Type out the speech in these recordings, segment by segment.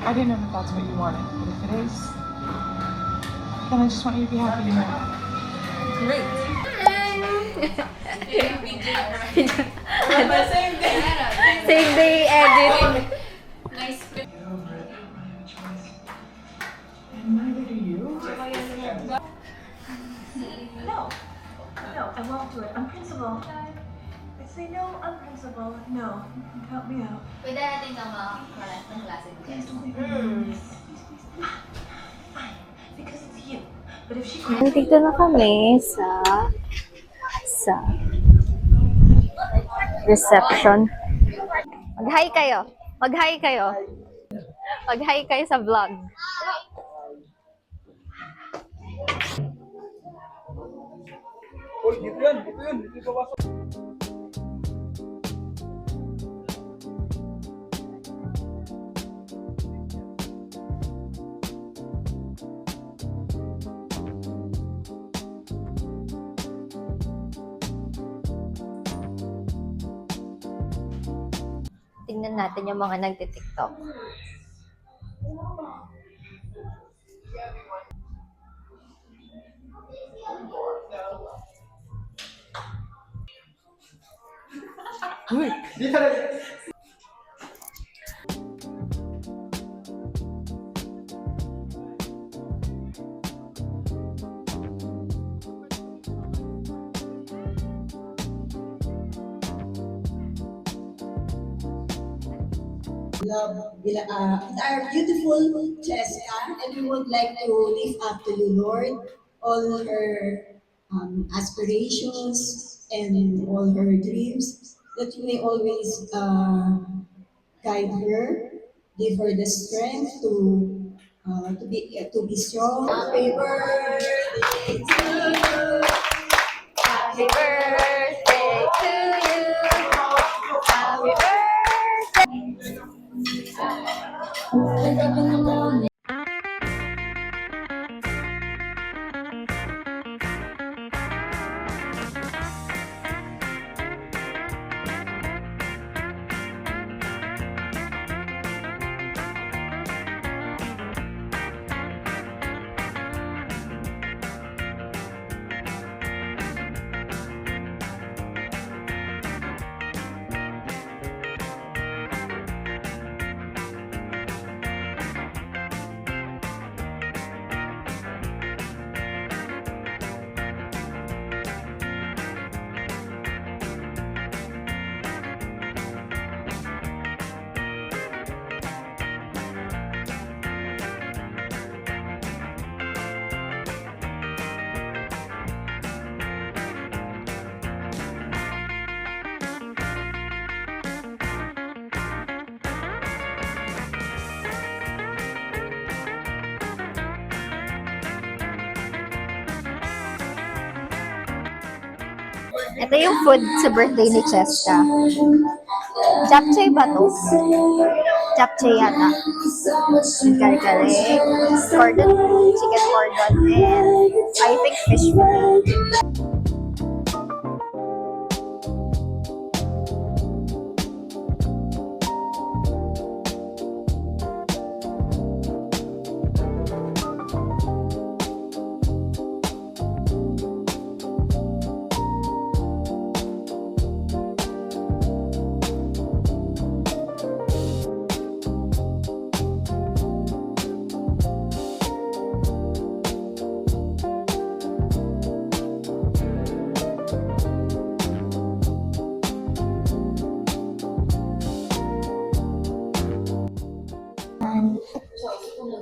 I didn't know if that's what you wanted, but if it is, then I just want you to be happy and know that. Great. Same day edit. Nice. And neither do you. No, I won't do it. On principle. I say no on principle. No, help me out. Pwede natin ng mga klase ng Please don't make me nervous. Please. Fine, because it's you. But if she Nandito na kami sa reception. Mag-hi kayo. Mag-hi kayo. Mag-hi kayo sa vlog. Uy, dito yan, dito yan, dito papasok. Tingnan natin yung mga nagtitiktok. Dito na. Our beautiful Cheska, and we would like to lift up to you, Lord, all her aspirations and all her dreams, that you may always guide her, give her the strength to be strong. Happy birthday to you. Happy birthday to you. Happy birthday. Ito yung food sa birthday ni Cheska. Japchae ba to? Japchae yata. Kare-kare, cordon, chicken cordon, and I think fish fillet.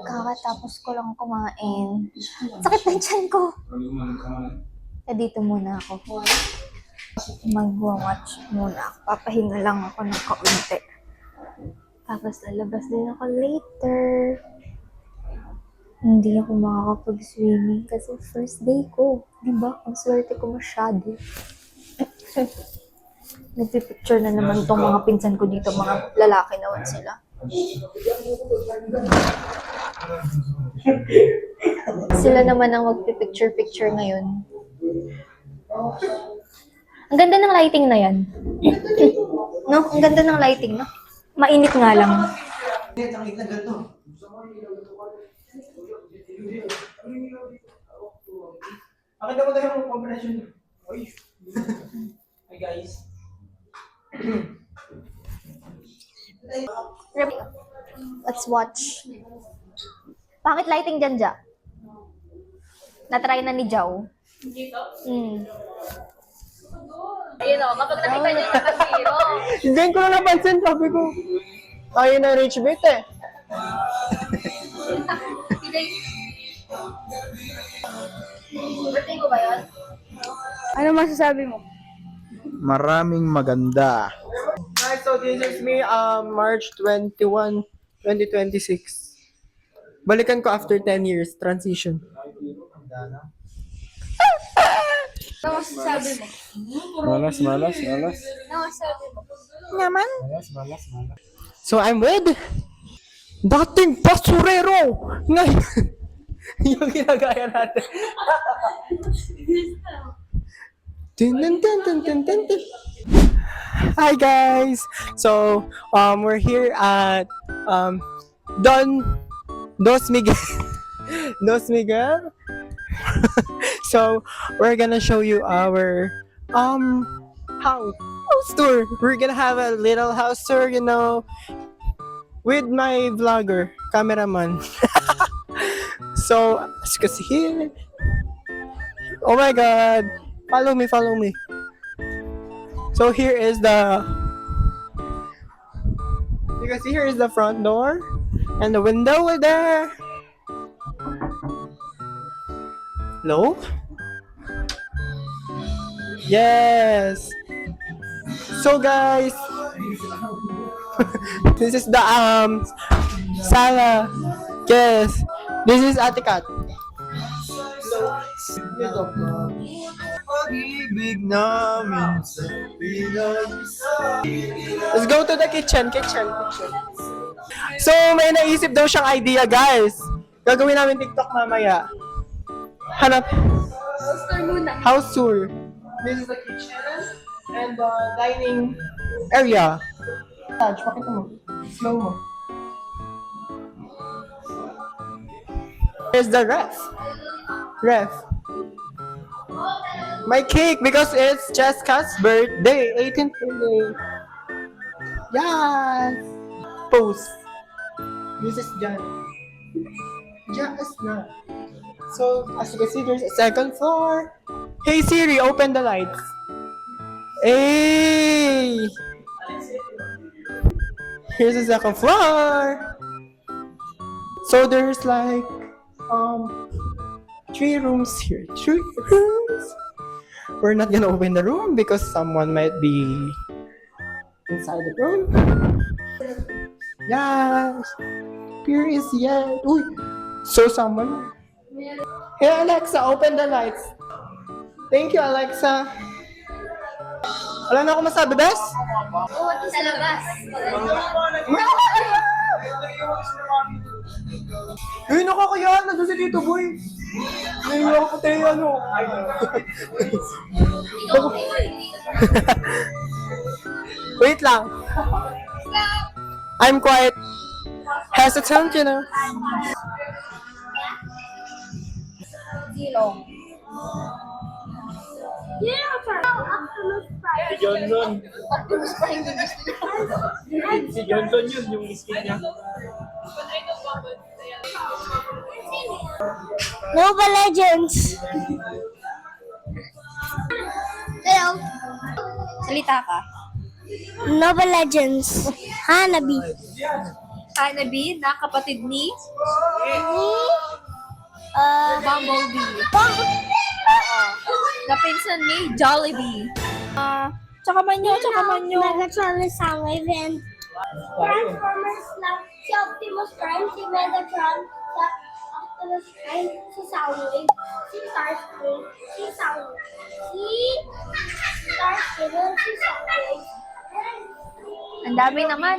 Kakatapos ko lang kumain. Sakit na yung tiyan ko. Dito muna ako. Mag-watch muna ako. Papahinga lang ako ng kaunti. Tapos lalabas din ako later. Hindi ako makakapag-swimming kasi first day ko. Diba? Ang swerte ko masyado. Nagpipicture na naman tong mga pinsan ko dito. Mga lalaki naman sila. Sila naman ang magpipicture-picture ngayon. Ang ganda ng lighting na yan. No? Ang ganda ng lighting, no? Mainit nga lang. Akin na ko tayo yung compression. Uy. Hi guys. Let's watch. Bakit lighting dyan, Ja? Na-try na ni Jao. Ayun o, kapag nakita niyo yung nakasiro. Hindi ko na napansin, sabi ko. Tayo na rich bit eh. Birthday ko ba yun? Ano masasabi mo? Maraming maganda. Guys, so this is me, March 21, 2026. Balikan ko after 10 years, transition. Ano masasabi mo? Malas. Ano masasabi mo? So I'm with dating basurero. Ngayon, yung ginagaya natin. Dun, dun, dun, dun, dun, dun, dun. Hi guys! So, we're here at Dos Miguel. Dos Miguel. So, we're gonna show you our house tour. We're gonna have a little house tour, you know, with my vlogger, cameraman. So, as you can see here. Oh my god! Follow me. So here is you can see here is the front door and the window over there. Hello? Yes. So guys, this is the sala. Yes. This is Atikat. Let's go to the kitchen. So, may naisip daw siyang idea, guys. Gagawin namin TikTok mamaya. Hanap. House tour. This is the kitchen and the dining area. Touch, pakita mo. Slow mo. Here's the ref. My cake because it's Jessica's birthday, 18th birthday. Yes. Pose. This is Jan. Just na. So as you can see, there's a second floor. Hey Siri, open the lights. Hey. Here's the second floor. So there's like 3 rooms here. 3 rooms. We're not gonna open the room because someone might be inside the room. Yes. Here is yet. Uy. So someone. Hey Alexa, open the lights. Thank you, Alexa. Wala na ako masabi, Bes? Sa labas. Ay, nakakaya. Nandun si Tito Boy. Ngayon ako pati ano. Wait lang. I'm quite hesitant, you know. Silong. Si Johnson. Si Johnson yun, yung skin niya. Mobile Legends. Hello. Salita ka. Mobile Legends. Hanabi. Hanabi na kapatid ni Bumblebee. Na pinsan ni Jollibee. Tsaka manyo. Megatron is ang event. Transformers na si Optimus Prime, si Megatron, si Optimus Prime, si Soundwave, si Starscream, si Soundwave, si Starscream, si Soundwave. Ang dami naman.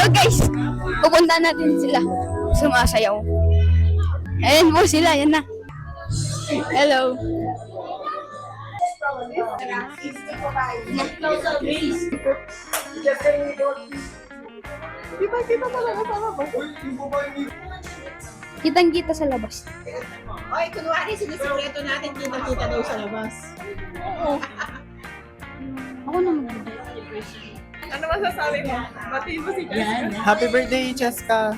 So guys, pupunta natin sila sumasayaw. Ayan po sila, yan na. Hello. Kitang-kita sa labas. Oy, kunwari, sinisikreto natin kita-kita daw sa labas. Ako naman. Happy birthday, Cheska.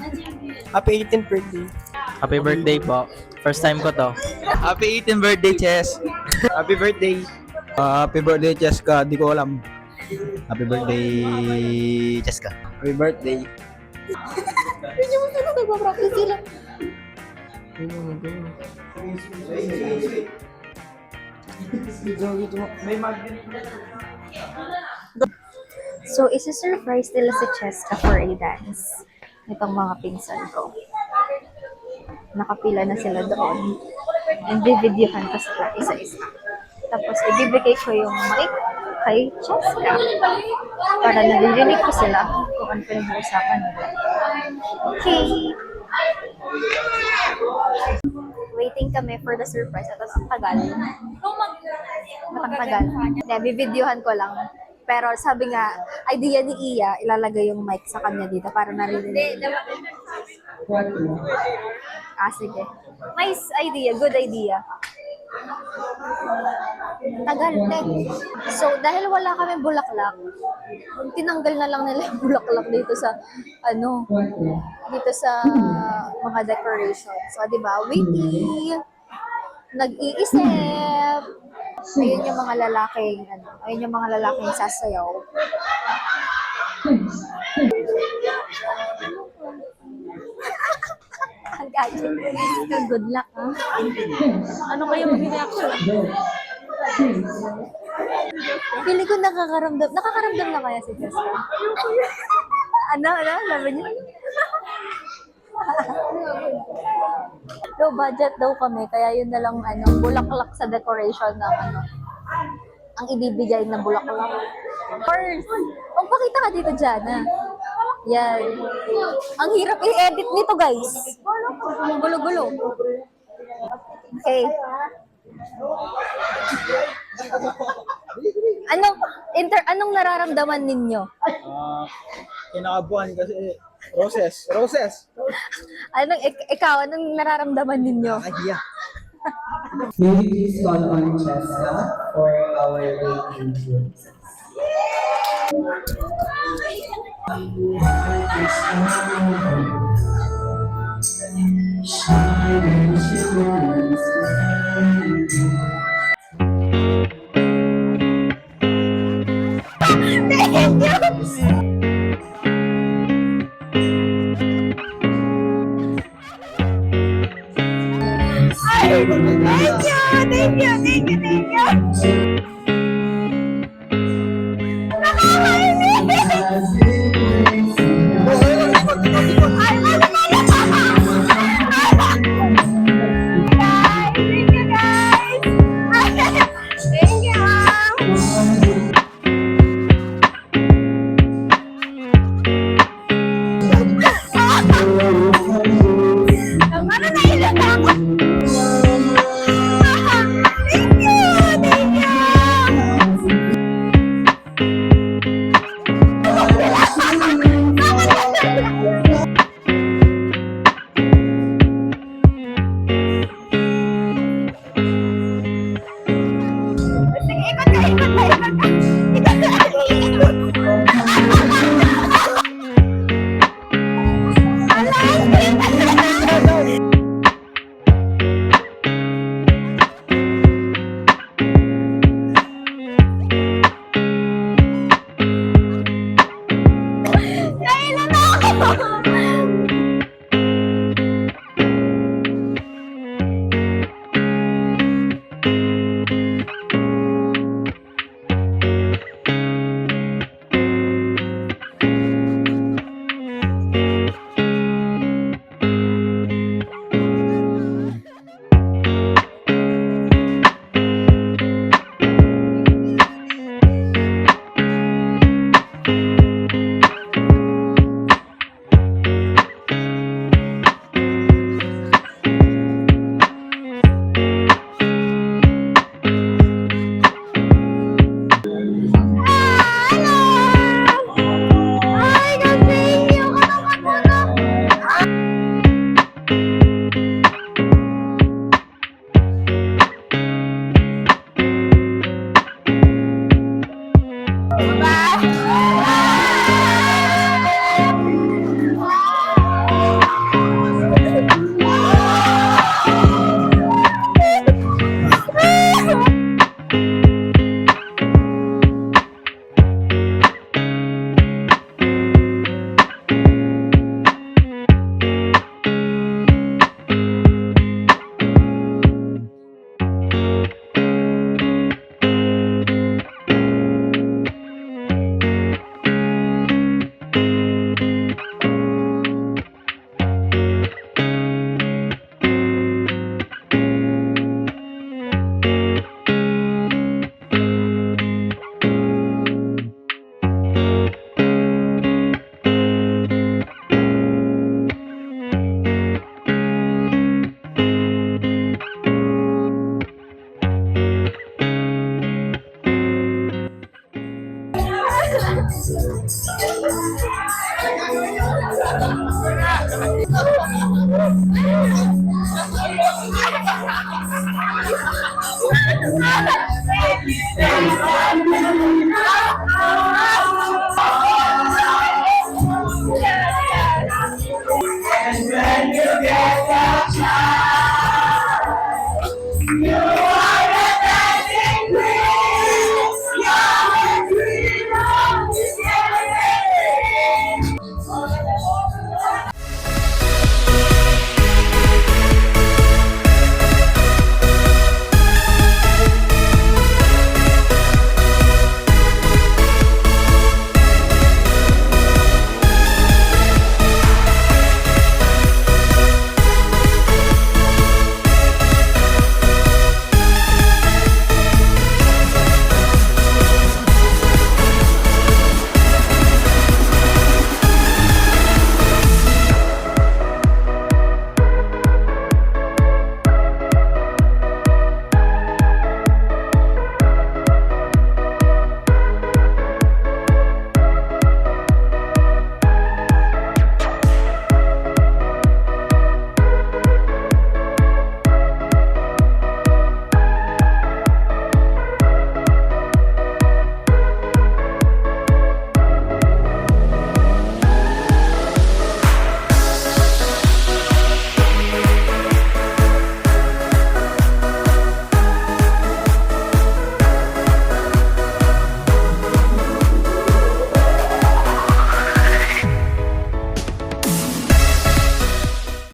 Happy 18th birthday. Happy birthday po. First time ko to. Happy 18th birthday, Chess. Happy birthday. Happy birthday, Cheska. Di ko alam. Happy birthday, Cheska. Happy birthday. So, isi-surprise nila si Cheska for a dance. Itong mga pinsan ko. Nakapila na sila doon. And bibidyohan ko sila isa-isa. Tapos, ibibigay ko yung mic kay Cheska. Para naririnig ko sila kung ano pinag-uusapan nila. Okay. Waiting kami for the surprise. At ang tagal. Matang-tagal. Hindi, bibidyohan ko lang. Pero sabi nga, idea ni Iya, ilalagay yung mic sa kanya dito para naririnig. Sige. Nice idea, good idea. Tagal, te. So, dahil wala kami bulaklak, tinanggal na lang nila yung bulaklak dito sa, dito sa mga decorations. So, di ba? Witty, nag-iisip. Ayun yung mga lalaking, ayun yung mga lalaking sasayaw. Ang gadget. Good luck, ha? Ano kaya maging reaction? Pili ko nakakaramdam. Nakakaramdam na kaya si Jessica? Ano? Sabi niya? Low budget daw kami, kaya yun na lang bulaklak sa decoration ng ang ibibigay na bulaklak. First, magpakita ka dito, Jana. Yan. Ang hirap i-edit nito, guys. Gulo-gulo. Okay. Anong nararamdaman ninyo? Kinakabuhan kasi Roses. Anong nararamdaman ninyo? May we please call on Cheska for our rating process.